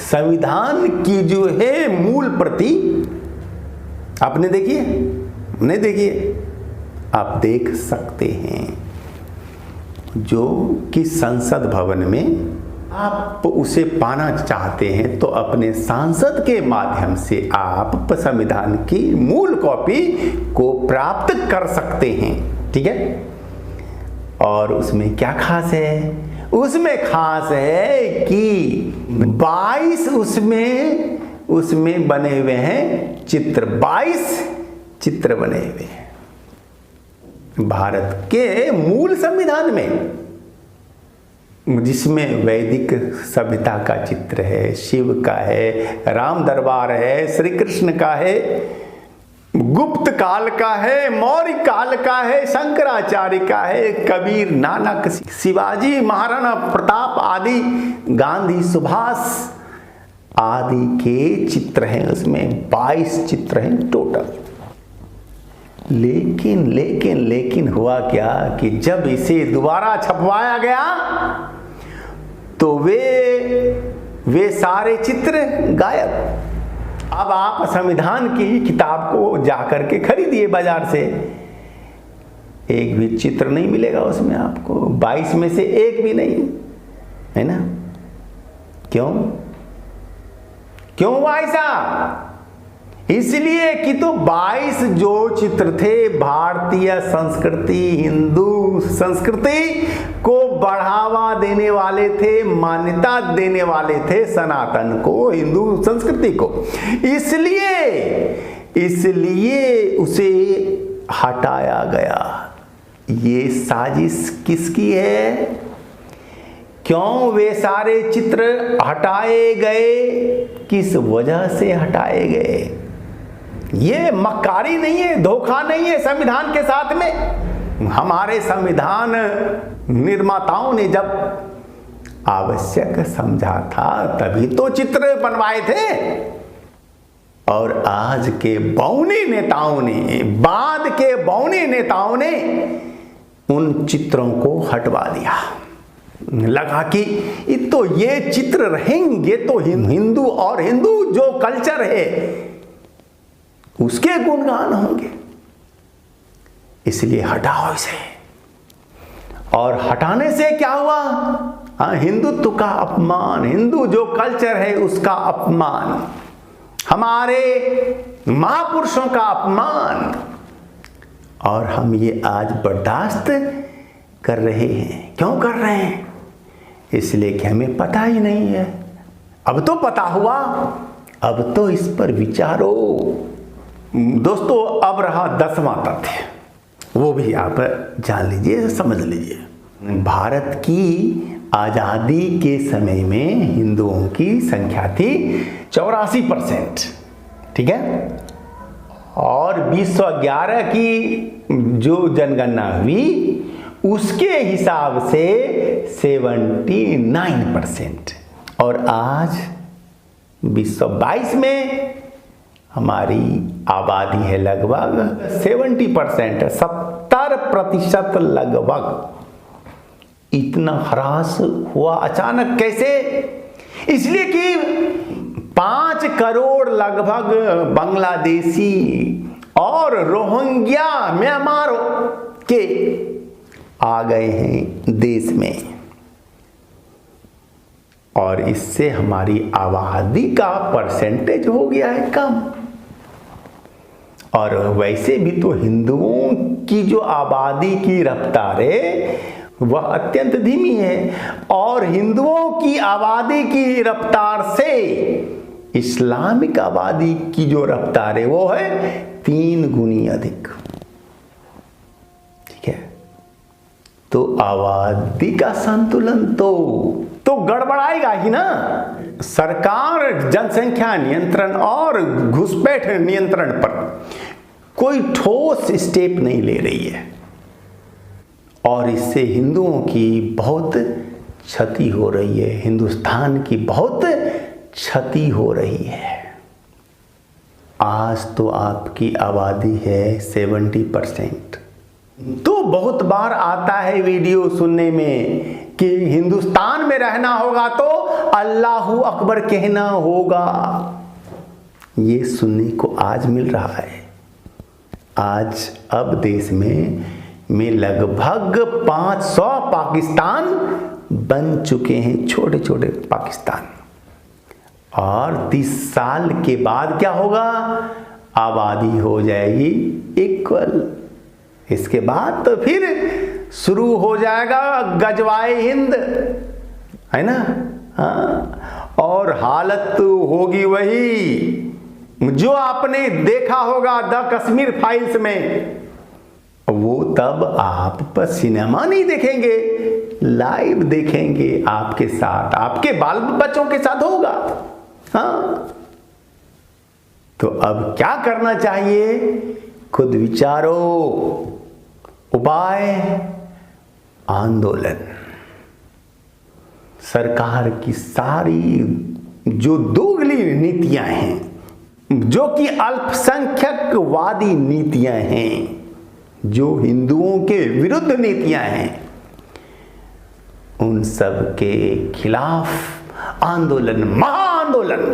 संविधान की जो है मूल प्रति आपने देखिए, नहीं देखिए, आप देख सकते हैं, जो कि संसद भवन में आप उसे पाना चाहते हैं तो अपने सांसद के माध्यम से आप संविधान की मूल कॉपी को प्राप्त कर सकते हैं। ठीक है, और उसमें क्या खास है? उसमें खास है कि 22 उसमें बने हुए हैं चित्र, 22 चित्र बने हुए हैं भारत के मूल संविधान में, जिसमें वैदिक सभ्यता का चित्र है, शिव का है, राम दरबार है, श्री कृष्ण का है, गुप्त काल का है, मौर्य काल का है, शंकराचार्य का है, कबीर, नानक, शिवाजी, महाराणा प्रताप आदि, गांधी, सुभाष आदि के चित्र हैं। उसमें 22 चित्र हैं टोटल। लेकिन हुआ क्या कि जब इसे दोबारा छपवाया गया तो वे सारे चित्र गायब। अब आप संविधान की किताब को जाकर के खरीदिए बाजार से, एक भी चित्र नहीं मिलेगा उसमें आपको, 22 में से एक भी नहीं, है ना? क्यों ऐसा? इसलिए कि तो 22 जो चित्र थे भारतीय संस्कृति, हिंदू संस्कृति को बढ़ावा देने वाले थे, मान्यता देने वाले थे सनातन को, हिंदू संस्कृति को। इसलिए उसे हटाया गया। ये साजिश किसकी है? क्यों वे सारे चित्र हटाए गए? किस वजह से हटाए गए? ये मक्कारी नहीं है, धोखा नहीं है संविधान के साथ में। हमारे संविधान निर्माताओं ने जब आवश्यक समझा था तभी तो चित्र बनवाए थे, और आज के बौने नेताओं ने, बाद के बौने नेताओं ने उन चित्रों को हटवा दिया। लगा कि ये चित्र रहेंगे तो हिंदू और हिंदू जो कल्चर है उसके गुणगान होंगे, इसलिए हटाओ इसे। और हटाने से क्या हुआ? हिंदुत्व का अपमान, हिंदू जो कल्चर है उसका अपमान, हमारे महापुरुषों का अपमान, और हम ये आज बर्दाश्त कर रहे हैं। क्यों कर रहे हैं? इसलिए कि हमें पता ही नहीं है। अब तो पता हुआ, अब तो इस पर विचारो। दोस्तों, अब रहा 10वां तथ्य, वो भी आप जान लीजिए, समझ लीजिए। भारत की आज़ादी के समय में हिंदुओं की संख्या थी 84%, ठीक है, और 2011 की जो जनगणना हुई उसके हिसाब से 79%, और आज 2022 में हमारी आबादी है लगभग 70%, 70% लगभग। इतना ह्रास हुआ अचानक कैसे? इसलिए कि 5 करोड़ लगभग बांग्लादेशी और रोहिंग्या म्यांमार के आ गए हैं देश में, और इससे हमारी आबादी का परसेंटेज हो गया है कम। और वैसे भी तो हिंदुओं की जो आबादी की रफ्तार है वह अत्यंत धीमी है, और हिंदुओं की आबादी की रफ्तार से इस्लामिक आबादी की जो रफ्तार है वो है 3 गुनी अधिक। ठीक है, तो आबादी का संतुलन तो गड़बड़ाएगा ही ना। सरकार जनसंख्या नियंत्रण और घुसपैठ नियंत्रण पर कोई ठोस स्टेप नहीं ले रही है, और इससे हिंदुओं की बहुत क्षति हो रही है, हिंदुस्तान की बहुत क्षति हो रही है। आज तो आपकी आबादी है 70%। तो बहुत बार आता है वीडियो सुनने में कि हिंदुस्तान में रहना होगा तो अल्लाहू अकबर कहना होगा। ये सुनने को आज मिल रहा है। आज अब देश में लगभग 500 पाकिस्तान बन चुके हैं, छोटे छोटे पाकिस्तान। और 30 साल के बाद क्या होगा? आबादी हो जाएगी इक्वल। इसके बाद तो फिर शुरू हो जाएगा गजवाए हिंद, है ना? हाँ, और हालत होगी वही जो आपने देखा होगा द कश्मीर फाइल्स में। वो तब आप सिनेमा नहीं देखेंगे, लाइव देखेंगे, आपके साथ, आपके बाल बच्चों के साथ होगा। हाँ, तो अब क्या करना चाहिए? खुद विचारो। उपाय आंदोलन। सरकार की सारी जो दोगली नीतियां हैं, जो कि अल्पसंख्यकवादी नीतियां हैं, जो हिंदुओं के विरुद्ध नीतियां हैं, उन सब के खिलाफ आंदोलन, महाआंदोलन